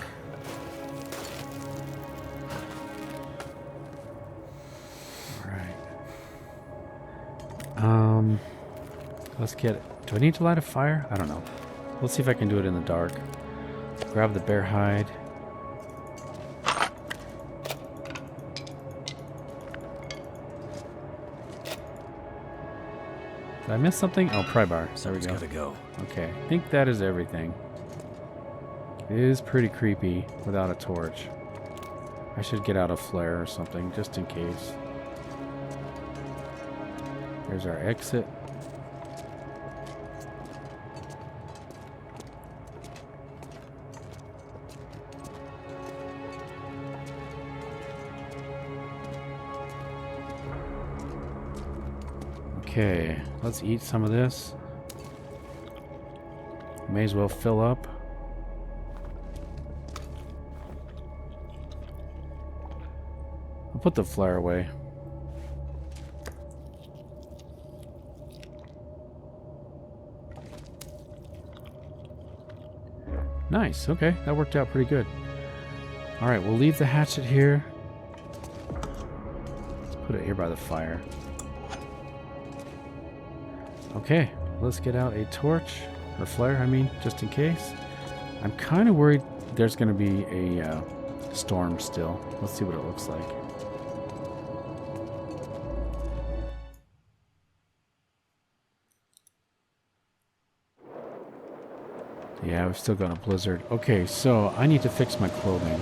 Let's get... Do I need to light a fire? I don't know. Let's see if I can do it in the dark. Grab the bear hide. Did I miss something? Oh, pry bar. There we go. Gotta go. Okay, I think that is everything. It is pretty creepy without a torch. I should get out a flare or something, just in case. There's our exit. Okay, let's eat some of this. May as well fill up. I'll put the flare away. Nice, okay, that worked out pretty good. Alright, we'll leave the hatchet here. Let's put it here by the fire. Okay, let's get out a torch, or flare, I mean, just in case. I'm kind of worried there's going to be a storm still. Let's see what it looks like. Yeah, we've still got a blizzard. Okay, so I need to fix my clothing.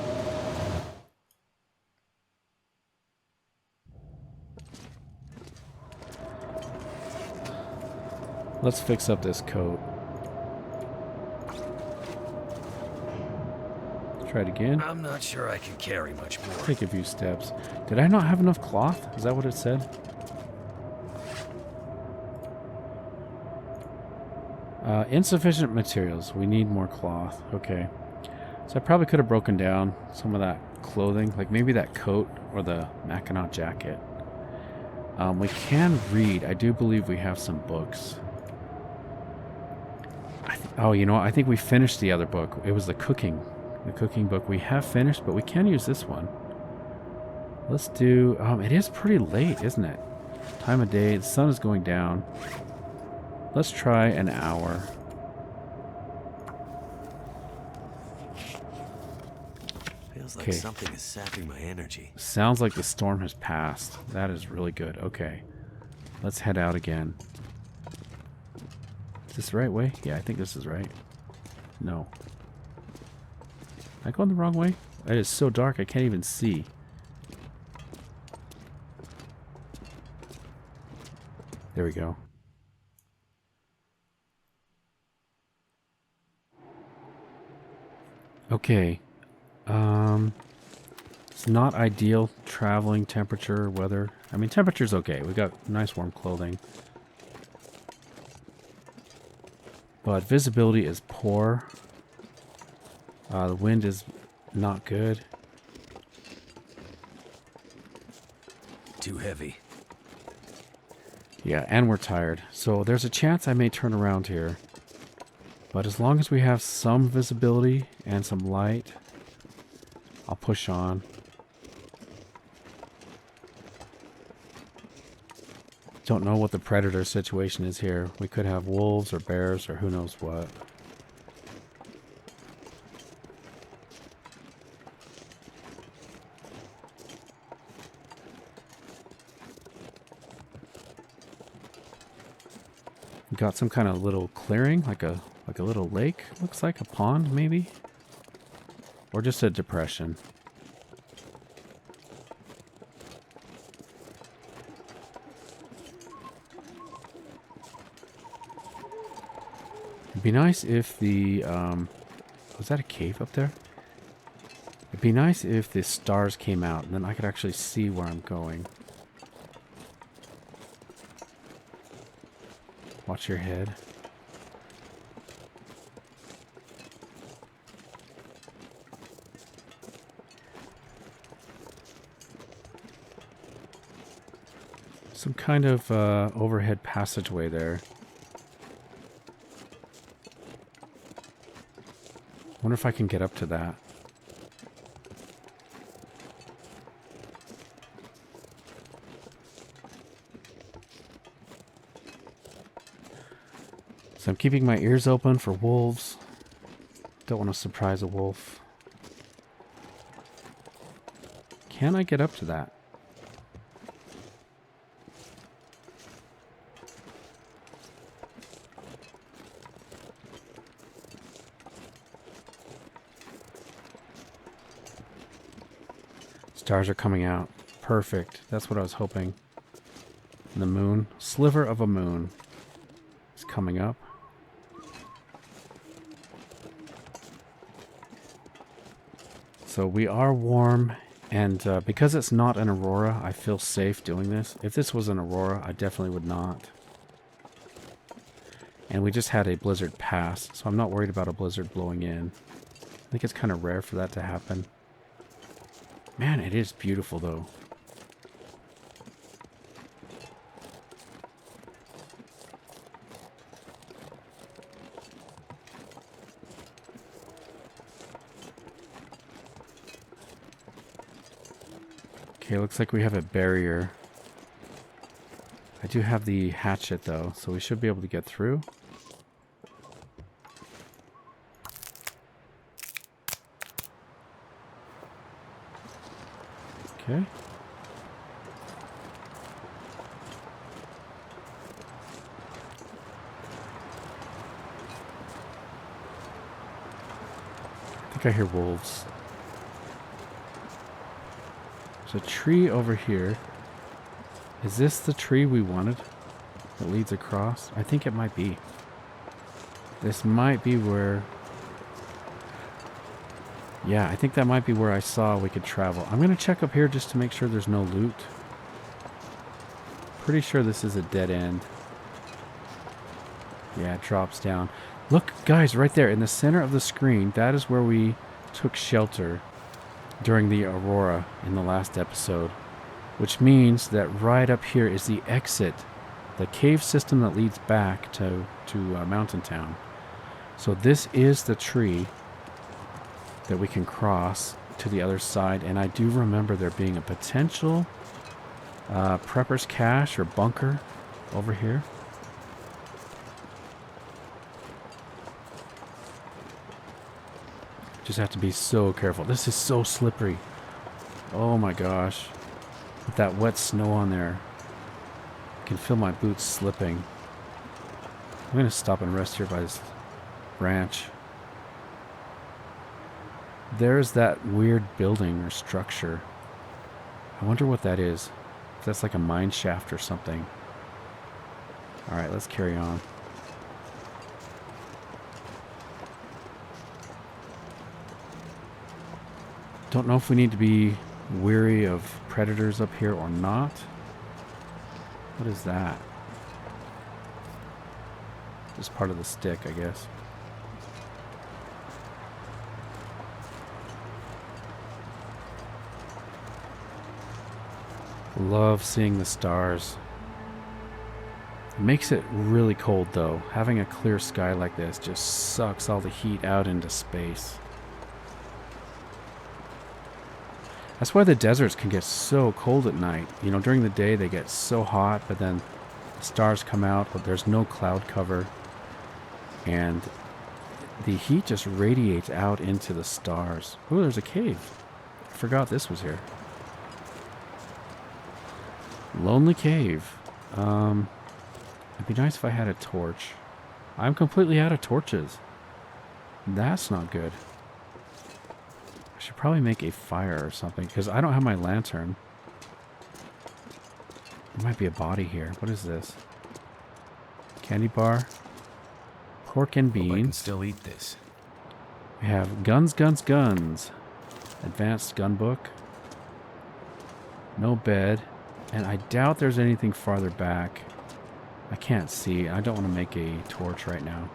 Let's fix up this coat. Try it again. I'm not sure I can carry much more. Take a few steps. Did I not have enough cloth? Is that what it said? Insufficient materials. We need more cloth. Okay. So I probably could have broken down some of that clothing. Like maybe that coat or the Mackinac jacket. We can read. I do believe we have some books. Oh, you know what? I think we finished the other book. It was the cooking book. We have finished, but we can use this one. Let's do... it is pretty late, isn't it? Time of day. The sun is going down. Let's try an hour. Feels like something is sapping my energy. Sounds like the storm has passed. That is really good. Okay. Let's head out again. Is this the right way? Yeah, I think this is right. No. Am I going the wrong way? It is so dark I can't even see. There we go. Okay. It's not ideal traveling temperature, weather. I mean, temperature's okay. We got nice warm clothing. But visibility is poor. The wind is not good. Too heavy. Yeah, and we're tired. So there's a chance I may turn around here. But as long as we have some visibility and some light, I'll push on. Don't know what the predator situation is here. We could have wolves or bears or who knows what. We got some kind of little clearing, like a little lake. Looks like a pond, maybe, or just a depression. It'd be nice if the was that a cave up there? It'd be nice if the stars came out and then I could actually see where I'm going. Watch your head. Some kind of overhead passageway there. Wonder if I can get up to that. So I'm keeping my ears open for wolves. Don't want to surprise a wolf. Can I get up to that? Stars are coming out. Perfect. That's what I was hoping. And the moon. Sliver of a moon is coming up. So we are warm, and because it's not an aurora, I feel safe doing this. If this was an aurora, I definitely would not. And we just had a blizzard pass, so I'm not worried about a blizzard blowing in. I think it's kind of rare for that to happen. Man, it is beautiful, though. Okay, looks like we have a barrier. I do have the hatchet, though, so we should be able to get through. Okay. I think I hear wolves. There's a tree over here. Is this the tree we wanted that leads across? I think it might be. This might be where... Yeah, I think that might be where I saw we could travel. I'm going to check up here just to make sure there's no loot. Pretty sure this is a dead end. Yeah, it drops down. Look, guys, right there in the center of the screen, that is where we took shelter during the aurora in the last episode. Which means that right up here is the exit. The cave system that leads back to Mountain Town. So this is the tree that we can cross to the other side, and I do remember there being a potential prepper's cache or bunker over here. Just have to be so careful. This is so slippery. Oh my gosh. With that wet snow on there, I can feel my boots slipping. I'm going to stop and rest here by this branch. There's that weird building or structure. I wonder what that is. If that's like a mine shaft or something. Alright, let's carry on. Don't know if we need to be weary of predators up here or not. What is that? Just part of the stick, I guess. Love seeing the stars. It makes it really cold though. Having a clear sky like this just sucks all the heat out into space. That's why the deserts can get so cold at night. You know, during the day they get so hot, but then the stars come out, but there's no cloud cover. And the heat just radiates out into the stars. Oh, there's a cave. I forgot this was here. Lonely cave. It'd be nice if I had a torch. I'm completely out of torches. That's not good. I should probably make a fire or something, because I don't have my lantern. There might be a body here. What is this? Candy bar. Pork and beans. I can still eat this. We have guns, guns, guns. Advanced gun book. No bed. And I doubt there's anything farther back. I can't see. I don't want to make a torch right now.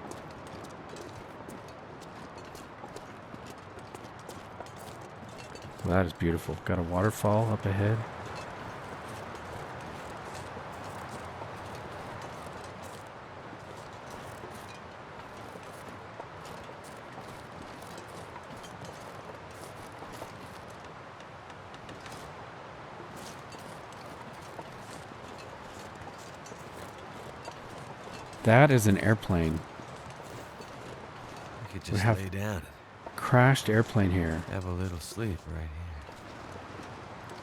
Well, that is beautiful. Got a waterfall up ahead. That is an airplane. We could We just have- lay down Crashed airplane here. and have a little sleep right here.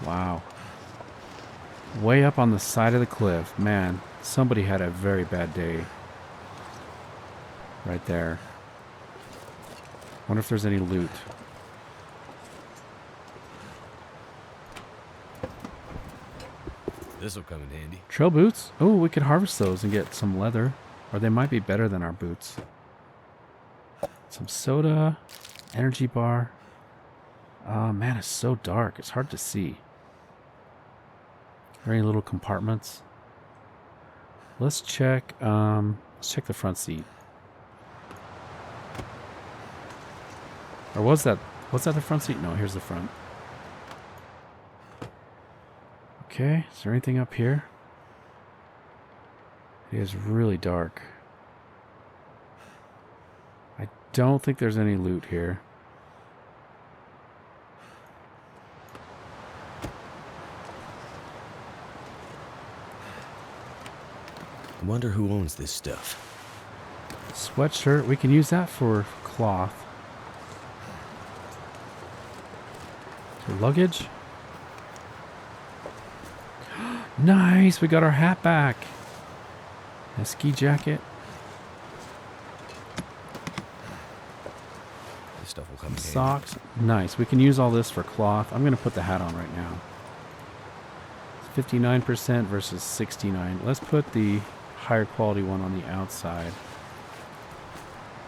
Wow. Way up on the side of the cliff. Man, somebody had a very bad day. Right there. Wonder if there's any loot. This'll come in handy. Trail boots? Oh, we could harvest those and get some leather. Or they might be better than our boots. Some soda. Energy bar. Oh, man, it's so dark. It's hard to see. Are there any little compartments? Let's check the front seat. Or was that the front seat? No, here's the front. Okay, is there anything up here? It is really dark. I don't think there's any loot here. I wonder who owns this stuff. Sweatshirt, we can use that for cloth. For luggage. Nice, we got our hat back. A ski jacket. This stuff will come in handy. Socks. Nice, we can use all this for cloth. I'm going to put the hat on right now. 59% versus 69%. Let's put the higher quality one on the outside.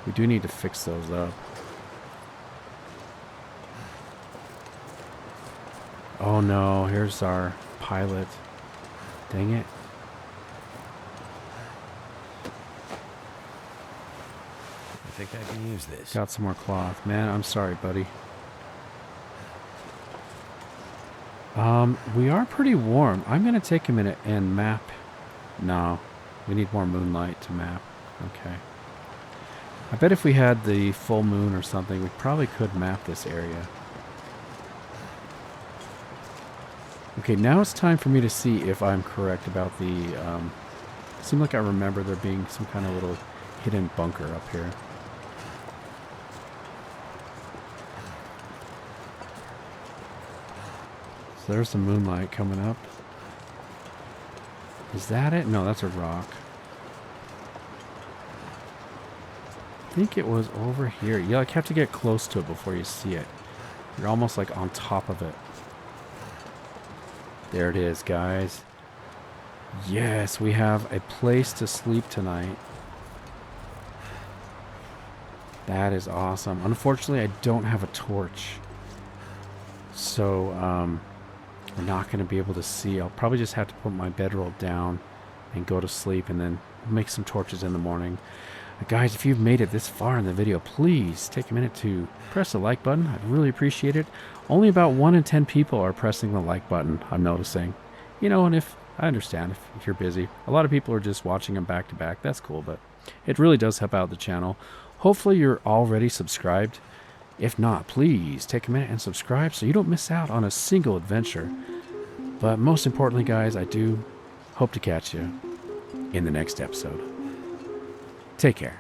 We do need to fix those up. Oh no, here's our pilot. Dang it. I think I can use this. Got some more cloth. Man, I'm sorry, buddy. We are pretty warm. I'm going to take a minute and map. No, we need more moonlight to map. Okay. I bet if we had the full moon or something, we probably could map this area. Okay, now it's time for me to see if I'm correct about the... seemed like I remember there being some kind of little hidden bunker up here. So there's some moonlight coming up. Is that it? No, that's a rock. I think it was over here. You like have to get close to it before you see it. You're almost like on top of it. There it is, guys. Yes, we have a place to sleep tonight. That is awesome. Unfortunately, I don't have a torch. So, we're not going to be able to see. I'll probably just have to put my bedroll down and go to sleep and then make some torches in the morning. Guys, if you've made it this far in the video, please take a minute to press the like button. I'd really appreciate it. Only about 1 in 10 people are pressing the like button, I'm noticing. You know, and if I understand if you're busy. A lot of people are just watching them back to back. That's cool, but it really does help out the channel. Hopefully you're already subscribed. If not, please take a minute and subscribe so you don't miss out on a single adventure. But most importantly, guys, I do hope to catch you in the next episode. Take care.